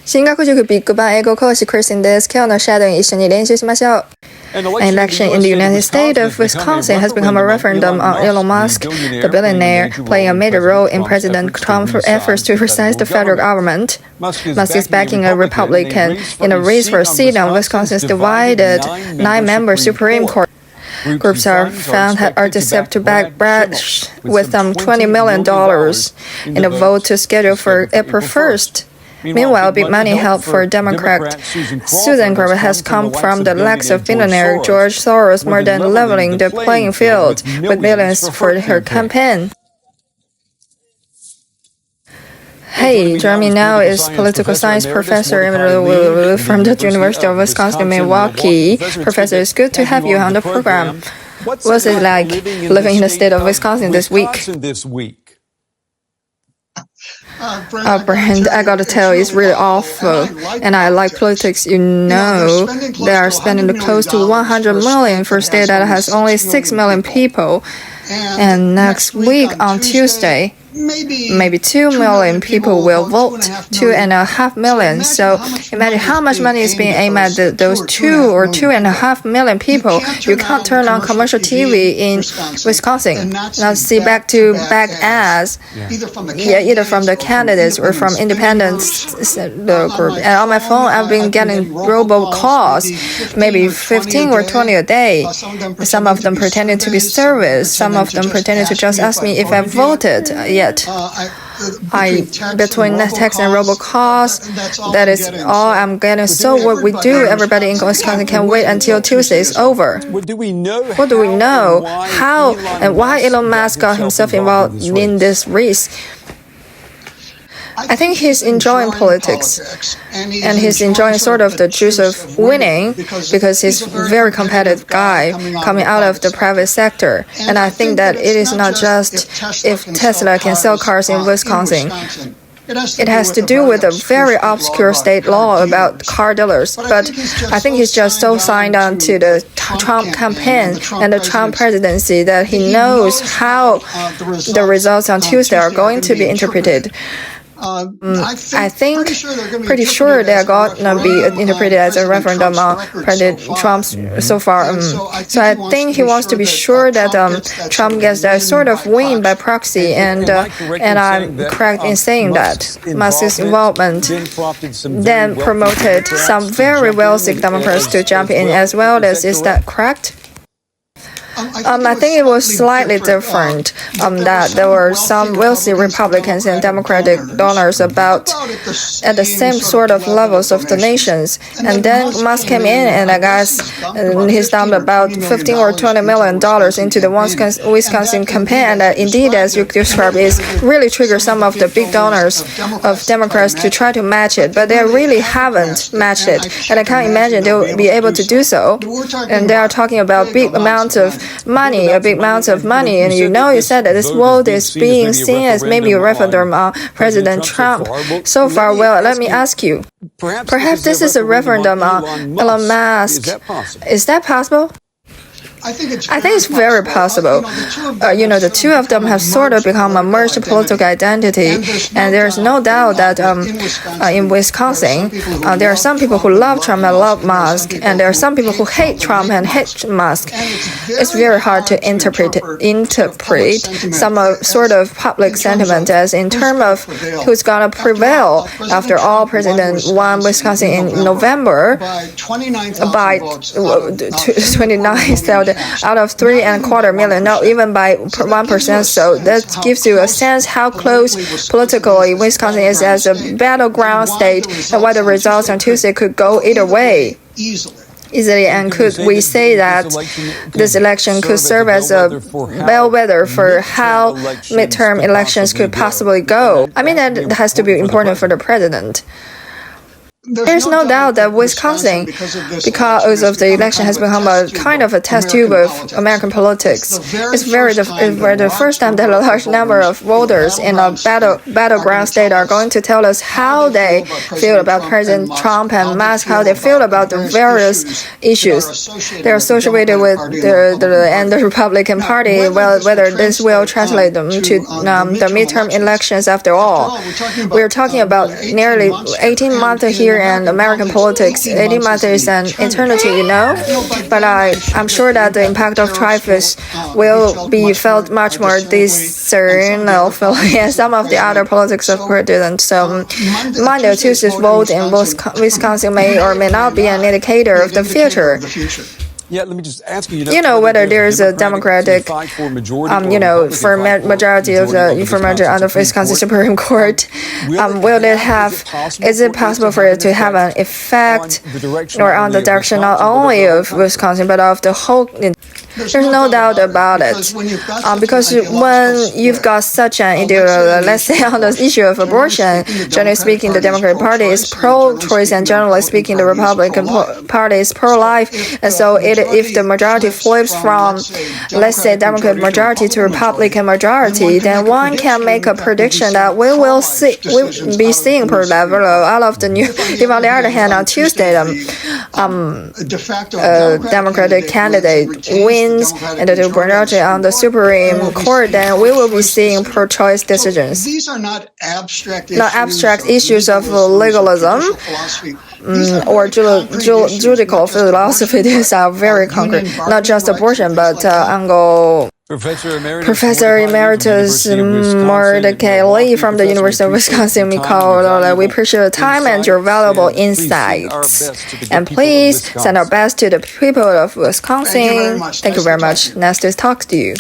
進学塾ビッグバン英語講師クリスティンです。今日のシャドウに一緒に練習しましょう。An election in the United States of Wisconsin has become a referendum on Elon Musk, the billionaire, playing a major role in President Trump's efforts to recite the federal government. Musk is backing a Republican in a race for a seat on Wisconsin's divided nine-member Supreme Court. Groups are found are set to back Brad with $20 million in a vote to schedule for April 1st. Meanwhile, big money help for Democrat Susan Garber has come from the legs of billionaire George Soros, more than leveling the playing field with billions for her campaign. Hey, joining me now is political science professor from the University of Wisconsin-Milwaukee. Professor, it's good to have you on the program. What's it like living in the state of Wisconsin this week? Brand, I gotta tell you, it's really awful. And I like politics, you know. They are spending close to $100 million for a state that has only 6 million people. And next week on Tuesday, maybe 2 million people will vote, 2.5 million. So imagine how much money is being aimed at those 2 or 2.5 million people. You can't turn on commercial TV in Wisconsin. Now see back ads, either from the candidates or from independents the group. And on my phone, I've been getting robocalls, maybe 15 or 20 a day. Some of them pretending to be service, some of them pretending to just ask me if I voted yet. Between text and robocalls, that is all I'm getting. So what we do, everybody in Wisconsin can wait until Tuesday is over. What do we know? How and why Elon Musk got himself involved in this race? I think he's enjoying politics, and he's enjoying sort of the juice of winning because he's a very competitive guy coming out of the private sector. And I think that it is not just if Tesla can sell cars in Wisconsin. It has to do with a very obscure state law about car dealers. But I think he's just so signed on to the Trump campaign and the Trump presidency that he knows how the results on Tuesday are going to be interpreted. I think pretty sure they're going to be interpreted as a referendum on President Trump so far. So I think he wants to be sure that Trump gets that sort of win by proxy, and I'm correct in saying that. Musk's involvement then promoted some very wealthy Democrats to jump in as well. Is that correct? I think it was slightly different, that there were some wealthy Republicans and Democratic donors about at the same sort of levels of the nations. And then Musk came in, and I guess he's dumped about $15 or $20 million into the Wisconsin campaign. And indeed, as you described, is really triggered some of the big donors of Democrats to try to match it. But they really haven't matched it. And I can't imagine they'll be able to do so. And they are talking about big amounts of money, and you said that this vote is being seen as maybe a referendum on President Trump. So far, well, let me ask you, perhaps this is a referendum on Elon Musk. Is that possible? I think it's very possible. The two of them have sort of become a merged political identity, and there's no doubt that in Wisconsin, there are some people who love Trump and love Musk, and there are some people who hate Trump and hate Musk. It's very hard to interpret some sort of public sentiment as in terms of who's gonna prevail. After all, President won Wisconsin in November by 29,000 out of 3.25 million, not even by 1%. So that gives you a sense how close politically Wisconsin is as a battleground state, and why the results on Tuesday could go either way. Easily, and could we say that this election could serve as a bellwether for how midterm elections could possibly go? I mean, that has to be important for the president. There's no doubt that Wisconsin, because of the election, has become a kind of a test tube of American politics. It's the first time that a large number of voters in a battleground state are going to tell us how they feel about President Trump and Musk, how they feel about the various issues. They are associated with the Republican Party, well, whether this will translate them to the midterm elections after all. We're talking about nearly 18 months here and American politics. 18 months is an eternity, but I'm sure that the impact of trifles will be felt much more discernibly and some of the other politics of President. So Monday or Tuesday's vote in Wisconsin may or may not be an indicator of the future. Yeah, let me just ask you. Whether there's a Democratic, for majority of the information on the Wisconsin Supreme Court, is it possible for it to have an effect or on the direction not only of Wisconsin but of the whole? There's no doubt about it, because when you've got such an ideology, let's say on the issue of abortion, generally speaking, the Democratic Party is pro-choice, and generally speaking, the Republican Party is pro-life, and so if the majority flips from, let's say, Democratic majority to Republican majority, then one can make a prediction that we'll be seeing probably all of the new. If on the other hand, on Tuesday, Democratic candidate wins and the majority on the Supreme Court, then we will be seeing pro-choice decisions. These are not abstract issues of legalism or juridical philosophy. These are very concrete, not just abortion, but Professor Emeritus Mordecai Lee from the University of Wisconsin, we appreciate your time and your valuable insights. And please send our best to the people of Wisconsin. Thank you very much. Nice to talk to you.